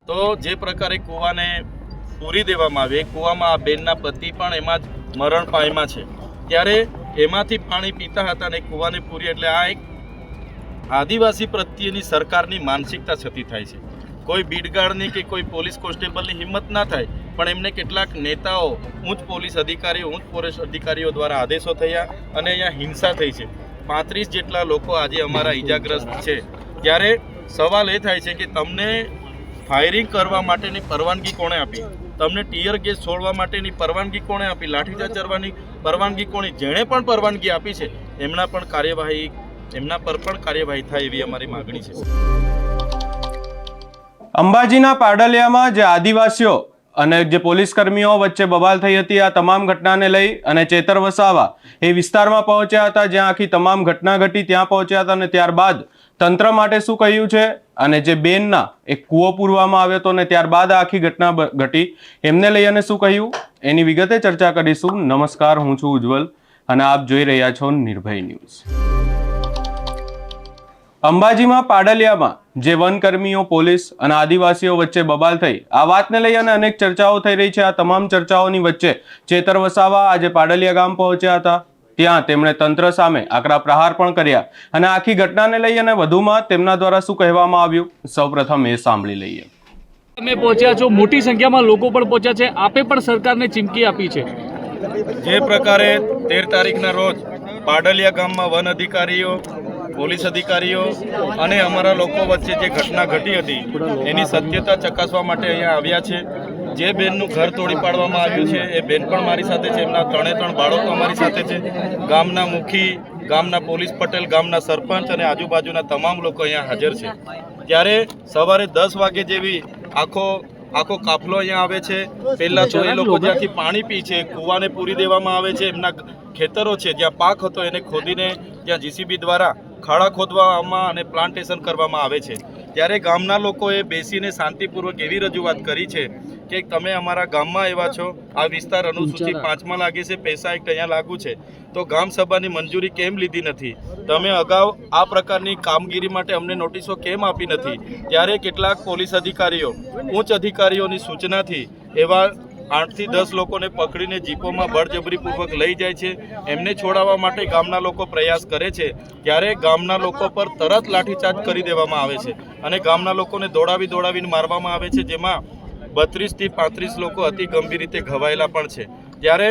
તો જે પ્રકારે કૂવાને પૂરી દેવામાં આવે, કૂવામાં આ બેનના પતિ પણ એમાં જ મરણ પામ્યા છે, ત્યારે એમાંથી પાણી પીતા હતા અને કૂવાને પૂરી, એટલે આ એક આદિવાસી પ્રત્યેની સરકારની માનસિકતા છતી થાય છે. કોઈ બીડગાર્ડની કે કોઈ પોલીસ કોન્સ્ટેબલની હિંમત ના થાય, પણ એમને કેટલાક નેતાઓ, ઉચ્ચ પોલીસ અધિકારીઓ, ઉચ્ચ પોલીસ અધિકારીઓ દ્વારા આદેશો થયા અને અહીંયા હિંસા થઈ છે. 35 જેટલા લોકો આજે અમારા ઈજાગ્રસ્ત છે. ત્યારે સવાલ એ થાય છે કે તમને ફાયરિંગ કરવા માટેની પરવાનગી કોણે આપી? તમને ટીયર ગેસ છોડવા માટેની પરવાનગી કોણે આપી? લાઠીચાર્જ કરવાની પરવાનગી કોણે? જેણે પણ પરવાનગી આપી છે એમના પર પણ કાર્યવાહી થાય એવી અમારી માગણી છે. અંબાજીના પાડલિયામાં જે આદિવાસીઓ અને જે પોલીસ કર્મીઓ વચ્ચે બબાલ થઈ હતી, આ તમામ ઘટનાને લઈ અને ચેતર વસાવા એ વિસ્તારમાં પહોંચ્યા હતા, જ્યાં આખી તમામ ઘટના ઘટી, ત્યાં પહોંચ્યા હતા અને ત્યારબાદ તંત્ર માટે શું કહ્યું છે અને જે બેનના એક કૂવો પૂરવામાં આવ્યો હતો અને ત્યારબાદ આખી ઘટના ઘટી, એમને લઈ અને શું કહ્યું એની વિગતે ચર્ચા કરીશું. નમસ્કાર, હું છું ઉજ્જવલ અને આપ જોઈ રહ્યા છો નિર્ભય ન્યૂઝ. અંબાજીમાં પાડલિયામાં જે વનકર્મીઓ, પોલીસ અને આદિવાસીઓ વચ્ચે બબાલ થઈ, આ વાતને લઈ અને અનેક ચર્ચાઓ થઈ રહી છે. આ તમામ ચર્ચાઓની વચ્ચે ચેતર વસાવા આજે પાડલિયા ગામ પહોંચ્યા હતા. ત્યાં તેમણે તંત્ર સામે આકરા પ્રહાર પણ કર્યા અને આખી ઘટનાને લઈ અને વધુમાં તેમના દ્વારા શું કહેવામાં આવ્યું, સૌપ્રથમ એ સાંભળી લઈએ. તમે પહોંચ્યા છો, મોટી સંખ્યામાં લોકો પણ પહોંચ્યા છે, આપે પણ સરકારને ચીમકી આપી છે. જે પ્રકારે 13 તારીખના રોજ પાડલિયા ગામમાં વન અધિકારીઓ, પોલીસ અધિકારીઓ અને અમારા લોકો વચ્ચે જે ઘટના ઘટી હતી એની સત્યતા ચકાસવા માટે અહીંયા આવ્યા છે. જે બેનનું ઘર તોડી પાડવામાં આવ્યું છે એ બેન પણ મારી સાથે છે, એમના 3 બાળકો અમારી સાથે છે. ગામના મુખી, ગામના પોલીસ પટેલ, ગામના સરપંચ અને આજુબાજુના તમામ લોકો અહીંયા હાજર છે. ત્યારે સવારે 10 વાગે જેવી આખો કાફલો અહીંયા આવે છે. પહેલાં તો એ લોકો જ્યાંથી પાણી પી છે, કૂવાને પૂરી દેવામાં આવે છે. એમના ખેતરો છે, જ્યાં પાક હતો એને ખોદીને ત્યાં જીસીબી દ્વારા ખાડા ખોદવામાં અને પ્લાન્ટેશન કરવામાં આવે છે. ત્યારે ગામના લોકોએ બેસીને શાંતિપૂર્વક એવી રજૂઆત કરી છે કે તમે અમારા ગામમાં આવ્યા છો, આ વિસ્તાર અનુસૂચિ 5માં લાગે છે, પૈસા એક્ટ અહીંયા લાગુ છે, તો ગામ સભાની મંજૂરી કેમ લીધી નથી? તમે અગાઉ આ પ્રકારની કામગીરી માટે અમને નોટિસો કેમ આપી નથી? ત્યારે કેટલાક પોલીસ અધિકારીઓ, ઉચ્ચ અધિકારીઓની સૂચનાથી એવા 8 થી 10 લોકોને પકડીને જીપોમાં બળજબરીપૂર્વક લઈ જાય છે. એમને છોડાવવા માટે ગામના લોકો પ્રયાસ કરે છે, ત્યારે ગામના લોકો પર તરત લાઠીચાર્જ કરી દેવામાં આવે છે અને ગામના લોકોને દોડાવીને મારવામાં આવે છે, જેમાં 32 થી 35 લોકો અતિ ગંભીર રીતે ઘવાયેલા પણ છે. ત્યારે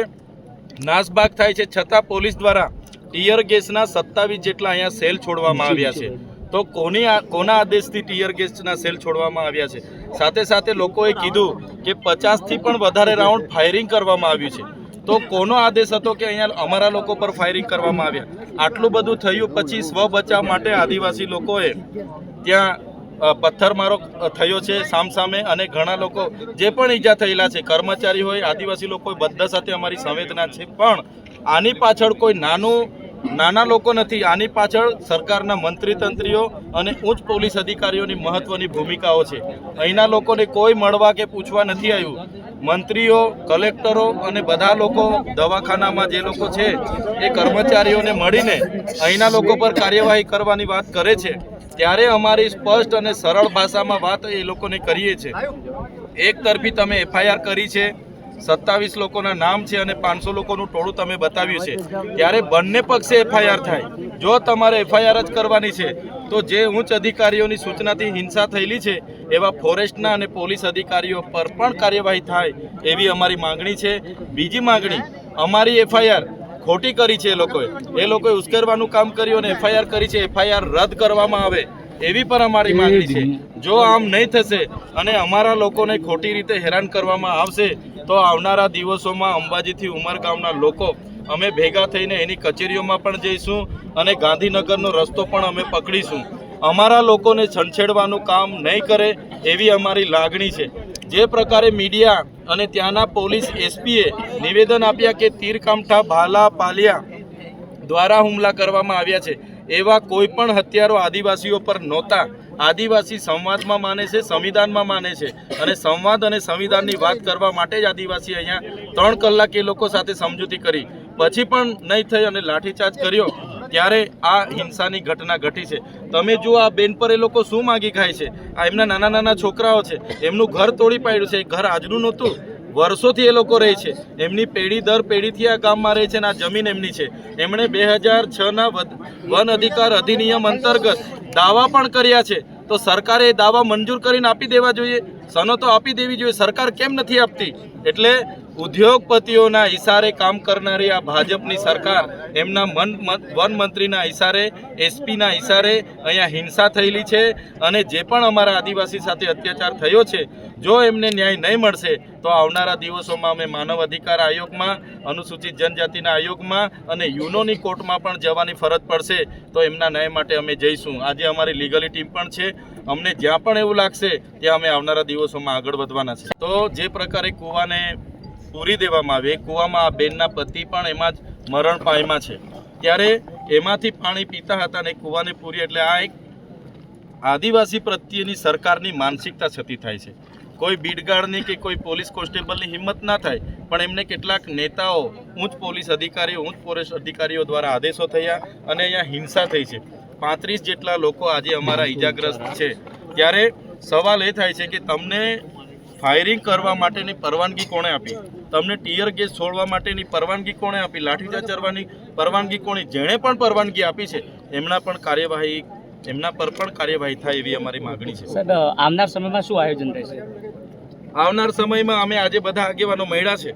નાસભાગ થાય છે, છતાં પોલીસ દ્વારા ટીયર ગેસના 27 જેટલા અહીંયા સેલ છોડવામાં આવ્યા છે. તો કોના આદેશથી ટીયર ગેસના સેલ છોડવામાં આવ્યા છે? સાથે સાથે લોકોએ કીધું કે 50થી પણ વધારે રાઉન્ડ ફાયરિંગ કરવામાં આવ્યું છે. તો કોનો આદેશ હતો કે અહીંયા અમારા લોકો પર ફાયરિંગ કરવામાં આવ્યા? આટલું બધું થયું પછી સ્વ બચાવ માટે આદિવાસી લોકોએ ત્યાં પથ્થરમારો થયો છે સામસામે, અને ઘણા લોકો જે પણ ઈજા થયેલા છે, કર્મચારી હોય, આદિવાસી લોકો, બધા સાથે અમારી સંવેદના છે. પણ આની પાછળ કોઈ નાના લોકો નથી. આની પાછળ સરકારના મંત્રી તંત્રીઓ અને ઉચ્ચ પોલીસ અધિકારીઓની મહત્વની ભૂમિકાઓ છે. અહીંના લોકોને કોઈ મળવા કે પૂછવા નથી આવ્યું. મંત્રીઓ, કલેક્ટરો અને બધા લોકો દવાખાનામાં જે લોકો છે એ કર્મચારીઓને મળીને અહીંના લોકો પર કાર્યવાહી કરવાની વાત કરે છે. ત્યારે અમારી સ્પષ્ટ અને સરળ ભાષામાં વાત એ લોકોને કરીએ છીએ. એક તરફી તમે FIR કરી છે, 27 લોકોના નામ છે અને 500 લોકોનું ટોળું તમે બતાવ્યું છે. ત્યારે બંને પક્ષે FIR થાય. જો તમારે FIR જ કરવાની છે તો જે ઉચ્ચ અધિકારીઓની સૂચનાથી હિંસા થયેલી છે એવા ફોરેસ્ટના અને પોલીસ અધિકારીઓ પર પણ કાર્યવાહી થાય એવી અમારી માંગણી છે. બીજી માંગણી, અમારી FIR ખોટી કરી છે એ લોકોએ ઉશ્કેરવાનું કામ કર્યું અને FIR કરી છે, FIR રદ કરવામાં આવે એવી પણ અમારી માંગણી છે. જો આમ નહીં થશે અને અમારા લોકોને ખોટી રીતે હેરાન કરવામાં આવશે તો આવનારા દિવસોમાં અંબાજીથી ઉમરગામના લોકો અમે ભેગા થઈને એની કચેરીઓમાં પણ જઈશું અને ગાંધીનગરનો રસ્તો પણ અમે પકડીશું. અમારા લોકોને છંછેડવાનું કામ નહીં કરે એવી અમારી લાગણી છે. જે પ્રકારે મીડિયા અને ત્યાંના પોલીસ SPએ નિવેદન આપ્યા કે તીરકામઠા, ભાલા, પાલિયા દ્વારા હુમલા કરવામાં આવ્યા છે, એવા કોઈ પણ હત્યારો આદિવાસીઓ પર નહોતા. આદિવાસી સંવાદમાં માને છે, સંવિધાનમાં માને છે અને સંવાદ અને સંવિધાનની વાત કરવા માટે જ આદિવાસી અહીંયા 3 કલાક એ લોકો સાથે સમજૂતી કરી, પછી પણ નહીં થઈ અને લાઠીચાર્જ કર્યો. ત્યારે આ હિંસાની ઘટના ઘટી છે. તમે જુઓ આ બેન પર એ લોકો શું માગી ખાય છે. આ એમના નાના નાના છોકરાઓ છે, એમનું ઘર તોડી પાડ્યું છે. એ ઘર આજનું નહોતું, વર્ષોથી એ લોકો રહે છે. એમની પેઢી દર પેઢીથી આ ગામમાં રહે છે અને આ જમીન એમની છે. એમણે 2006ના વન અધિકાર અધિનિયમ અંતર્ગત દાવા પણ કર્યા છે. તો સરકારે એ દાવા મંજૂર કરીને આપી દેવા જોઈએ, સનતો આપી દેવી જોઈએ. સરકાર કેમ નથી આપતી? એટલે ઉદ્યોગપતિઓના ઈશારે કામ કરનારી આ ભાજપની સરકાર, એમના વન મંત્રીના ઈશારે, એસપીના ઈશારે અહીંયા હિંસા થયેલી છે. અને જે પણ અમારા આદિવાસી સાથે અત્યાચાર થયો છે, જો એમને ન્યાય નહીં મળશે તો આવનારા દિવસોમાં અમે માનવ અધિકાર આયોગમાં, અનુસૂચિત જનજાતિના આયોગમાં અને યુનોની કોર્ટમાં પણ જવાની ફરજ પડશે. તો એમના ન્યાય માટે અમે જઈશું. આજે અમારી લીગલી ટીમ પણ છે. અમને જ્યાં પણ એવું લાગશે ત્યાં અમે આવનારા દિવસોમાં આગળ વધવાના છે. તો જે પ્રકારે કૂવાને પૂરી દેવામાં આવે, કૂવામાં આ બેનના પતિ પણ એમાં જ મરણ પામ્યા છે. ત્યારે એમાંથી પાણી પીતા હતા અને કૂવાને પૂરી, એટલે આ એક આદિવાસી પ્રત્યેની સરકારની માનસિકતા છતી થાય છે. કોઈ બીડગાર્ડની કે કોઈ પોલીસ કોન્સ્ટેબલની હિંમત ના થાય, પણ એમને કેટલાક નેતાઓ, ઉચ્ચ પોલીસ અધિકારીઓ, ઉચ્ચ પોલીસ અધિકારીઓ દ્વારા આદેશો થયા અને અહીંયા હિંસા થઈ છે. 35 જેટલા લોકો આજે અમારા ઈજાગ્રસ્ત છે. ત્યારે સવાલ એ થાય છે કે તમને ફાયરિંગ કરવા માટેની પરવાનગી કોણે આપી? તમને ટીયર ગેસ છોડવા માટેની પરવાનગી કોણે આપી? લાઠીચાર્જ કરવાની પરવાનગી કોણે? જેણે પણ પરવાનગી આપી છે એમના પર પણ કાર્યવાહી થાય એવી અમારી માગણી છે. સાહેબ, આવનાર સમયમાં શું આયોજન રહેશે? આવનાર સમયમાં અમે આજે બધા આગેવાનો મળ્યા છે.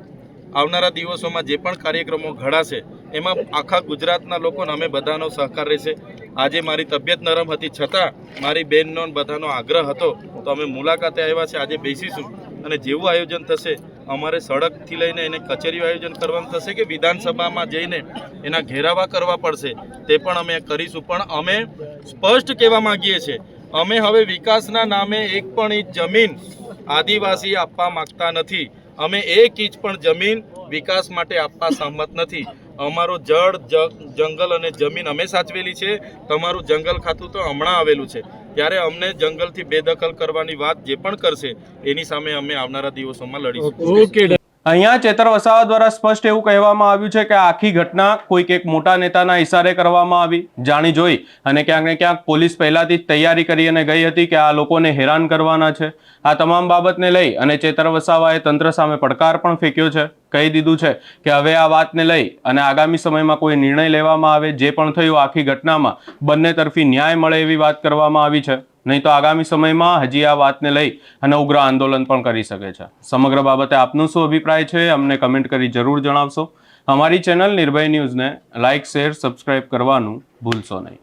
આવનારા દિવસોમાં જે પણ કાર્યક્રમો ઘડાશે એમાં આખા ગુજરાતના લોકોને અમે બધાનો સહકાર રહેશે. આજે મારી તબિયત નરમ હતી છતાં મારી બહેનનો બધાનો આગ્રહ હતો તો અમે મુલાકાતે આવ્યા છે. આજે બેસીશું અને જેવું આયોજન થશે, અમારે સડકથી લઈને એને કચેરીઓ આયોજન કરવાનું થશે કે વિધાનસભામાં જઈને એના ઘેરાવા કરવા પડશે, તે પણ અમે કરીશું. પણ અમે સ્પષ્ટ કહેવા માંગીએ છીએ, અમે હવે વિકાસના નામે એક પણ ઇંચ જમીન આદિવાસી આપવા માંગતા નથી. અમે એક ઇંચ પણ જમીન વિકાસ માટે આપવા સહમત નથી. અમારો જળ, જંગલ અને જમીન અમે સાચવેલી છે. તમારું જંગલ ખાતું તો હમણાં આવેલું છે. ત્યારે અમને જંગલથી બેદખલ કરવાની વાત જે પણ કરશે એની સામે અમે આવનારા દિવસોમાં લડીશું. ઓકે. અહીંયા ચેતર વસાવા દ્વારા સ્પષ્ટ એવું કહેવામાં આવ્યું છે કે આખી ઘટના કોઈક એક મોટા નેતાના ઇશારે કરવામાં આવી, જાણી જોઈ, અને ક્યાંક ને ક્યાંક પોલીસ પહેલાથી જ તૈયારી કરી અને ગઈ હતી કે આ લોકોને હેરાન કરવાના છે. આ તમામ બાબતને લઈ અને ચેતર વસાવાએ તંત્ર સામે પડકાર પણ ફેંક્યો છે. કહી દીધું છે કે હવે આ વાતને લઈ અને આગામી સમયમાં કોઈ નિર્ણય લેવામાં આવે. જે પણ થયું આખી ઘટનામાં બંને તરફી ન્યાય મળે એવી વાત કરવામાં આવી છે. નહીં તો આગામી સમયમાં હજી આ વાતને લઈ અને ઉગ્ર આંદોલન પણ કરી શકે છે. સમગ્ર બાબતે આપનો શું અભિપ્રાય છે અમને કમેન્ટ કરી જરૂર જણાવશો. અમારી ચેનલ નિર્ભય ન્યૂઝને લાઇક, શેર, સબસ્ક્રાઇબ કરવાનું ભૂલશો નહીં.